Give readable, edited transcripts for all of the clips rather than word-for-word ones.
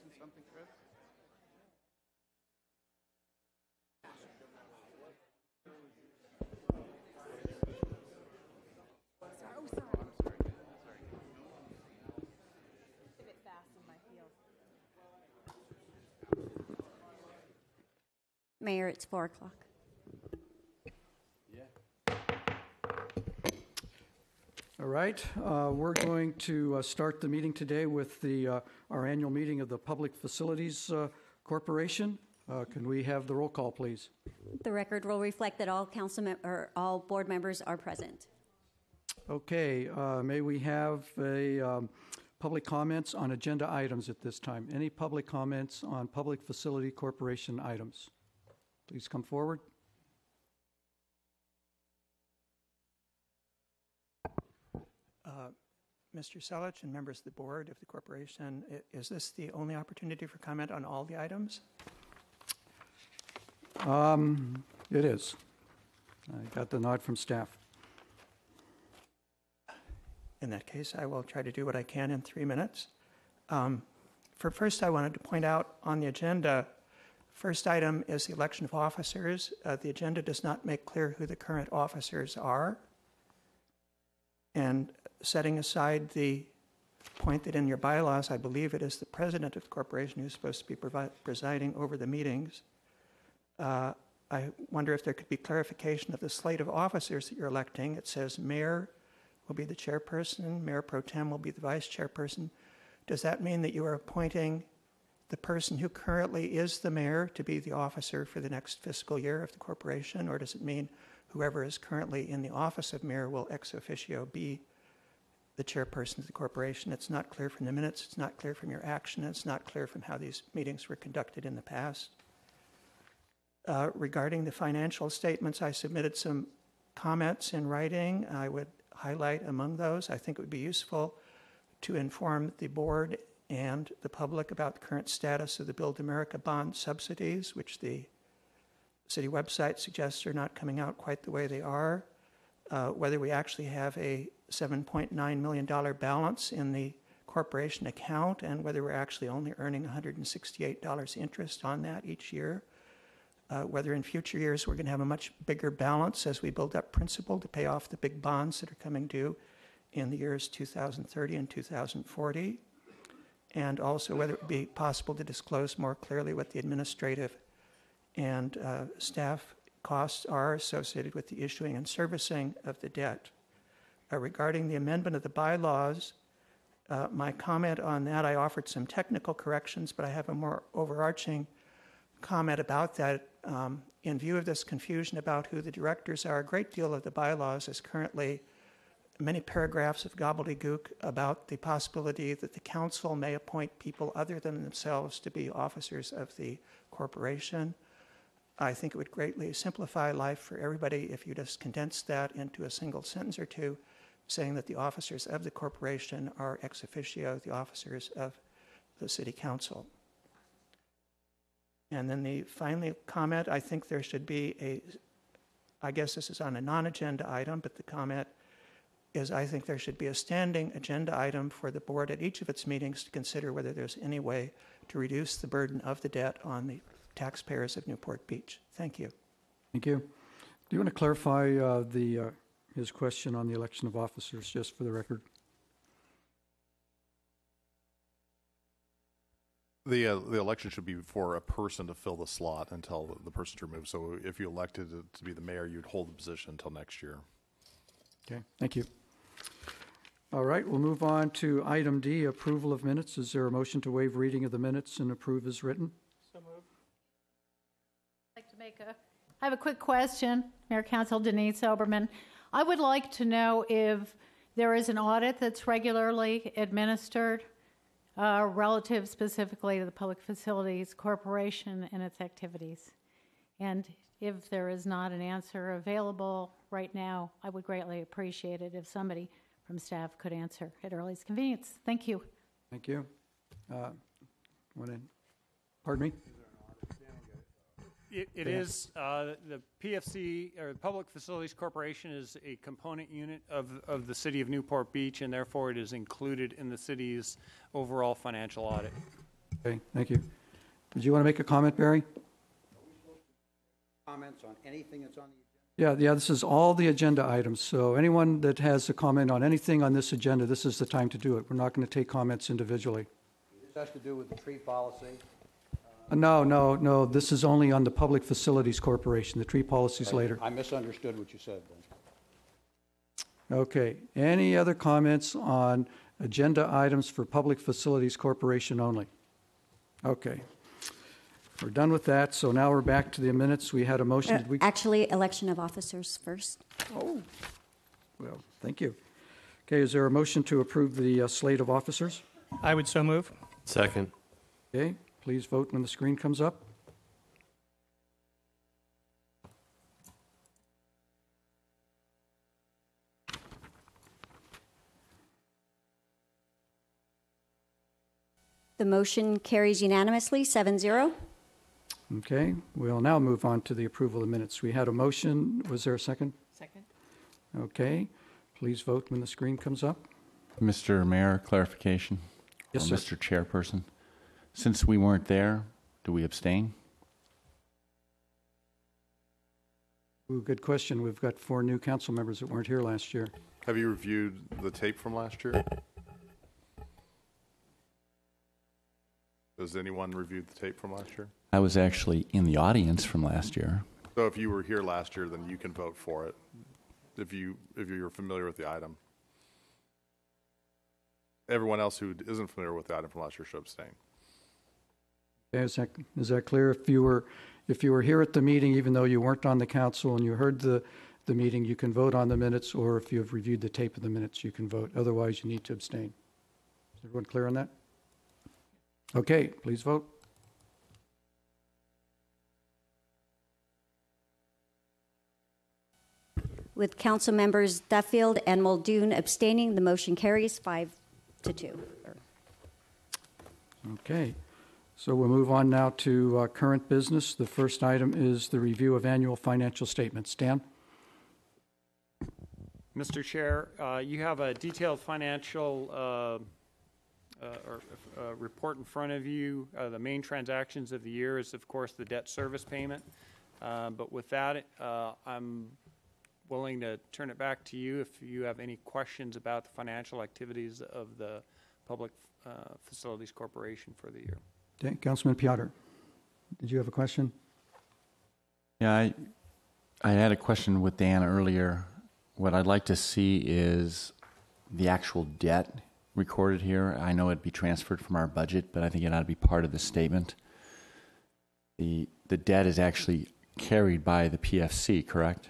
mention something, Chris? Mayor, it's 4 o'clock. All right, we're going to start the meeting today with our annual meeting of the Public Facilities Corporation. Can we have the roll call, please? The record will reflect that all board members are present. Okay, may we have public comments on agenda items at this time? Any public comments on Public Facility Corporation items? Please come forward. Mr. Selich and members of the board of the corporation, is this the only opportunity for comment on all the items? It is. I got the nod from staff. In that case, I will try to do what I can in 3 minutes. First, I wanted to point out on the agenda, first item is the election of officers. The agenda does not make clear who the current officers are. And setting aside the point that in your bylaws, I believe it is the president of the corporation who's supposed to be presiding over the meetings, I wonder if there could be clarification of the slate of officers that you're electing. It says mayor will be the chairperson, mayor pro tem will be the vice chairperson. Does that mean that you are appointing the person who currently is the mayor to be the officer for the next fiscal year of the corporation, or does it mean whoever is currently in the office of mayor will ex officio be the chairperson of the corporation? It's not clear from the minutes, it's not clear from your action, it's not clear from how these meetings were conducted in the past. Regarding the financial statements, I submitted some comments in writing. I would highlight among those, I think it would be useful to inform the board and the public about the current status of the Build America bond subsidies, which the city website suggests are not coming out quite the way they are, whether we actually have a $7.9 million balance in the corporation account, and whether we're actually only earning $168 interest on that each year, whether in future years we're going to have a much bigger balance as we build up principal to pay off the big bonds that are coming due in the years 2030 and 2040, and also whether it would be possible to disclose more clearly what the administrative and staff costs are associated with the issuing and servicing of the debt. Regarding the amendment of the bylaws, my comment on that, I offered some technical corrections, but I have a more overarching comment about that. In view of this confusion about who the directors are, a great deal of the bylaws is currently many paragraphs of gobbledygook about the possibility that the council may appoint people other than themselves to be officers of the corporation. I think it would greatly simplify life for everybody if you just condense that into a single sentence or two, saying that the officers of the corporation are ex officio the officers of the city council. And then the final comment, I think there should be I guess this is on a non-agenda item, but the comment is I think there should be a standing agenda item for the board at each of its meetings to consider whether there's any way to reduce the burden of the debt on the taxpayers of Newport Beach. Thank you. Thank you. Do you want to clarify his question on the election of officers, just for the record? The election should be for a person to fill the slot until the person's removed. So if you elected to be the mayor, you'd hold the position until next year. Okay, thank you. All right, we'll move on to item D, approval of minutes. Is there a motion to waive reading of the minutes and approve as written? So moved. I'd like to I have a quick question, Mayor Council Denise Oberman. I would like to know if there is an audit that's regularly administered relative specifically to the Public Facilities Corporation and its activities. And if there is not an answer available right now, I would greatly appreciate it if somebody from staff could answer at earliest convenience. Thank you. Thank you. Pardon me? It is the PFC, or the Public Facilities Corporation, is a component unit of the city of Newport Beach, and therefore it is included in the city's overall financial audit. Okay, thank you. Did you want to make a comment, Barry? Comments on anything that's on the Yeah, this is all the agenda items. So anyone that has a comment on anything on this agenda, this is the time to do it. We're not going to take comments individually. This has to do with the tree policy. No. This is only on the Public Facilities Corporation. The tree policy's later. I misunderstood what you said then. Okay. Any other comments on agenda items for Public Facilities Corporation only? Okay. We're done with that. So now we're back to the minutes. We had a motion. Did we? Actually, election of officers first. Oh, well, thank you. Okay, is there a motion to approve the slate of officers? I would so move. Second. Okay, please vote when the screen comes up. The motion carries unanimously, 7-0. Okay, we'll now move on to the approval of the minutes. We had a motion. Was there a second? Second. Okay, please vote when the screen comes up. Mr. Mayor, clarification? Yes, Or sir. Mr. Chairperson, since we weren't there, do we abstain? Ooh, good question. We've got 4 new council members that weren't here last year. Have you reviewed the tape from last year? Has anyone reviewed the tape from last year? I was actually in the audience from last year. So if you were here last year, then you can vote for it, if you're familiar with the item. Everyone else who isn't familiar with the item from last year should abstain. Okay, is that clear? If you were here at the meeting, even though you weren't on the council and you heard the meeting, you can vote on the minutes, or if you have reviewed the tape of the minutes, you can vote. Otherwise, you need to abstain. Is everyone clear on that? Okay, please vote. With council members Duffield and Muldoon abstaining, the motion carries 5-2. Okay, so we'll move on now to current business. The first item is the review of annual financial statements. Dan? Mr. Chair, you have a detailed financial report in front of you. The main transactions of the year is, of course, the debt service payment. But with that, I'm willing to turn it back to you if you have any questions about the financial activities of the Public Facilities Corporation for the year. Okay, Councilman Piotr, did you have a question? Yeah, I had a question with Dan earlier. What I'd like to see is the actual debt recorded here. I know it'd be transferred from our budget, but I think it ought to be part of the statement. The debt is actually carried by the PFC, correct?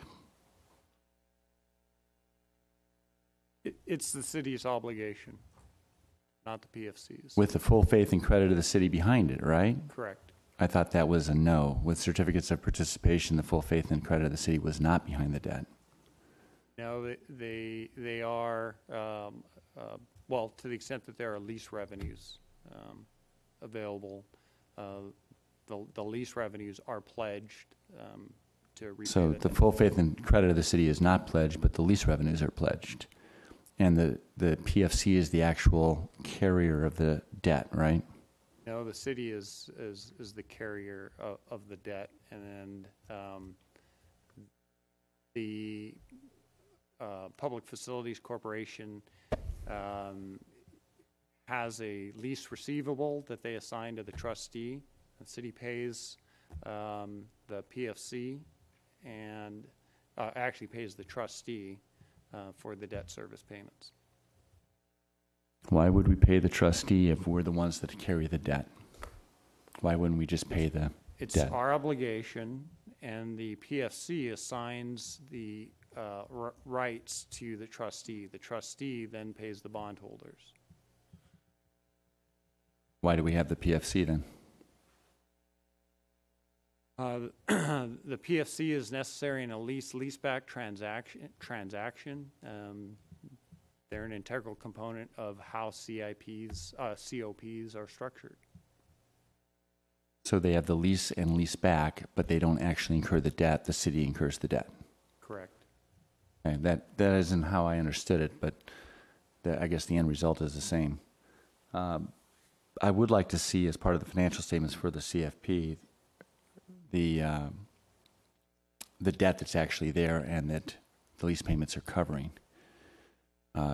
It's the city's obligation, not the PFC's. With the full faith and credit of the city behind it, right? Correct. I thought that was a no. With certificates of participation, the full faith and credit of the city was not behind the debt. No, they are, well, to the extent that there are lease revenues available, the lease revenues are pledged to repay So the the debt. full faith and credit of the city is not pledged, but the lease revenues are pledged. And the PFC is the actual carrier of the debt, right? No, the city is the carrier of the debt, and the Public Facilities Corporation has a lease receivable that they assign to the trustee. The city pays the PFC and actually pays the trustee for the debt service payments. Why would we pay the trustee if we're the ones that carry the debt? Why wouldn't we just pay the It's debt? our obligation, and the PFC assigns the rights to the trustee. The trustee then pays the bondholders. Why do we have the PFC then? The PFC is necessary in a leaseback transaction. They're an integral component of how COPs are structured. So they have the lease and lease back, but they don't actually incur the debt. The city incurs the debt. Correct. Okay, that isn't how I understood it, but I guess the end result is the same. I would like to see as part of the financial statements for the CFP, the debt that's actually there and that the lease payments are covering.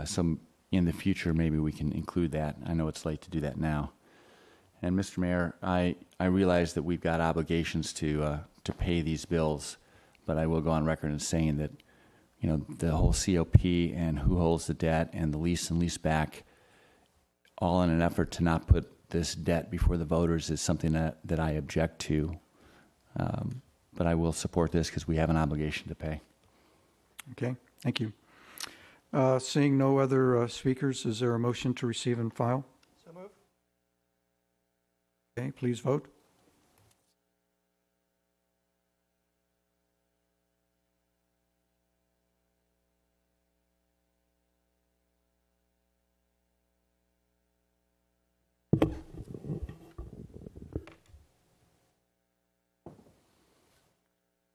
So in the future, maybe we can include that. I know it's late to do that now. And Mr. Mayor, I realize that we've got obligations to pay these bills, but I will go on record in saying that, you know, the whole COP and who holds the debt and the lease and lease back, all in an effort to not put this debt before the voters, is something that I object to. But I will support this because we have an obligation to pay. Okay, thank you. Seeing no other speakers, is there a motion to receive and file? So moved. Okay, please vote.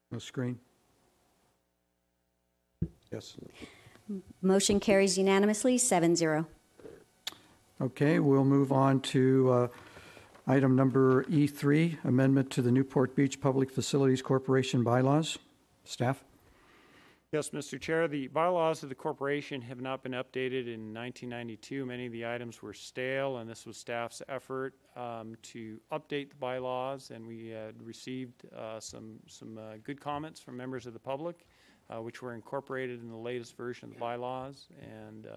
No screen. Yes. Motion carries unanimously, 7-0. Okay, we'll move on to item number E3, amendment to the Newport Beach Public Facilities Corporation bylaws. Staff? Yes, Mr. Chair, the bylaws of the corporation have not been updated in 1992. Many of the items were stale, and this was staff's effort to update the bylaws, and we had received some good comments from members of the public, which were incorporated in the latest version of the bylaws, and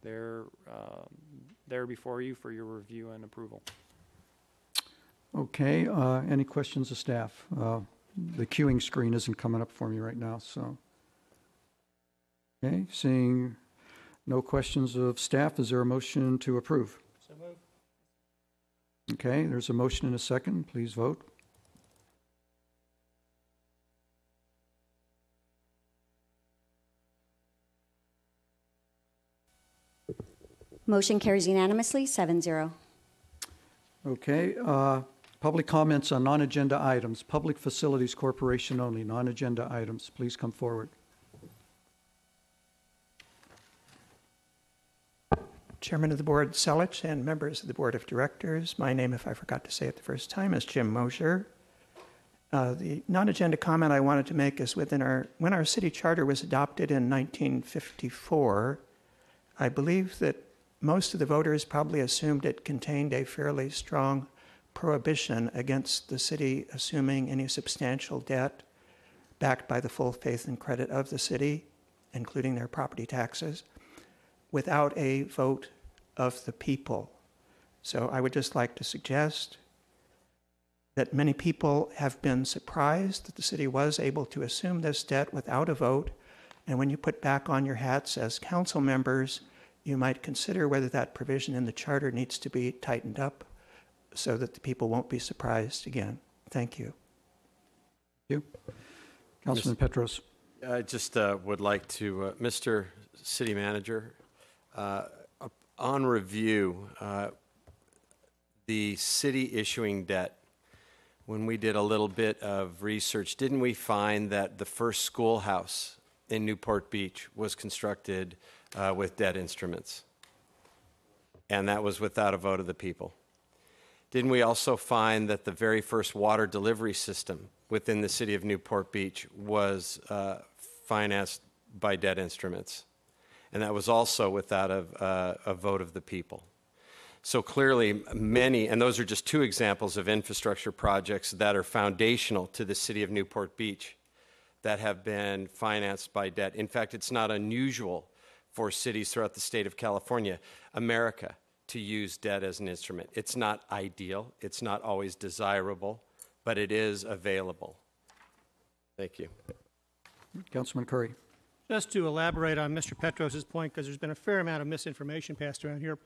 they're before you for your review and approval. Okay, any questions of staff? The queuing screen isn't coming up for me right now, so. Okay, seeing no questions of staff, is there a motion to approve? So moved. Okay, there's a motion and a second. Please vote. Motion carries unanimously, 7-0. Okay, public comments on non-agenda items. Public Facilities Corporation only, non-agenda items. Please come forward. Chairman of the Board Selich and members of the Board of Directors. My name, if I forgot to say it the first time, is Jim Mosier. The non-agenda comment I wanted to make is when our city charter was adopted in 1954, I believe that most of the voters probably assumed it contained a fairly strong prohibition against the city assuming any substantial debt backed by the full faith and credit of the city, including their property taxes, without a vote of the people. So I would just like to suggest that many people have been surprised that the city was able to assume this debt without a vote, and when you put back on your hats as council members, you might consider whether that provision in the charter needs to be tightened up so that the people won't be surprised again. Thank you. Thank you. Councilman Petros. I just would like to, Mr. City Manager, on review, the city issuing debt, when we did a little bit of research, didn't we find that the first schoolhouse in Newport Beach was constructed with debt instruments? And that was without a vote of the people. Didn't we also find that the very first water delivery system within the city of Newport Beach was financed by debt instruments? And that was also without a vote of the people. So clearly many, and those are just two examples of infrastructure projects that are foundational to the city of Newport Beach that have been financed by debt. In fact, it's not unusual for cities throughout the state of California, America, to use debt as an instrument. It's not ideal, it's not always desirable, but it is available. Thank you. Councilman Curry. Just to elaborate on Mr. Petros' point, because there's been a fair amount of misinformation passed around here.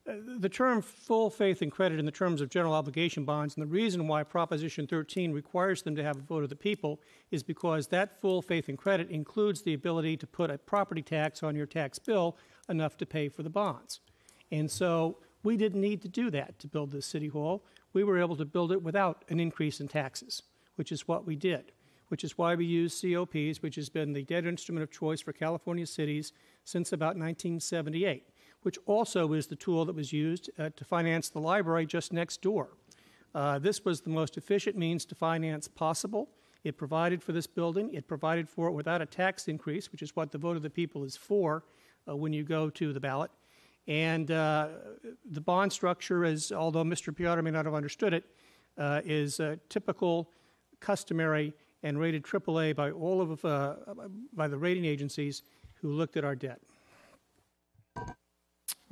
The term full faith and credit in the terms of general obligation bonds, and the reason why Proposition 13 requires them to have a vote of the people is because that full faith and credit includes the ability to put a property tax on your tax bill enough to pay for the bonds. And so we didn't need to do that to build this city hall. We were able to build it without an increase in taxes, which is what we did, which is why we use COPs, which has been the debt instrument of choice for California cities since about 1978. which also is the tool that was used to finance the library just next door. This was the most efficient means to finance possible. It provided for this building. It provided for it without a tax increase, which is what the vote of the people is for when you go to the ballot. And the bond structure is, although Mr. Piotr may not have understood it, is typical, customary, and rated AAA by all of by the rating agencies who looked at our debt.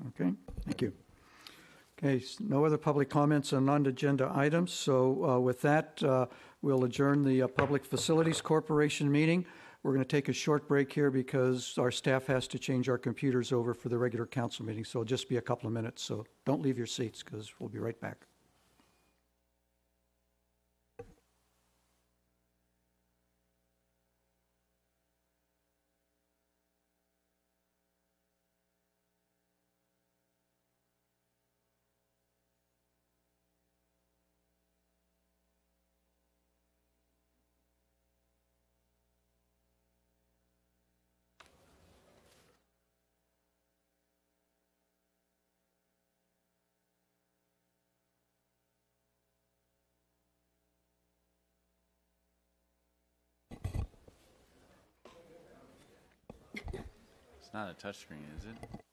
Okay, thank you. Okay, no other public comments on non-agenda items. So with that, we'll adjourn the Public Facilities Corporation meeting. We're going to take a short break here because our staff has to change our computers over for the regular council meeting. So it'll just be a couple of minutes. So don't leave your seats because we'll be right back. It's not a touchscreen, is it?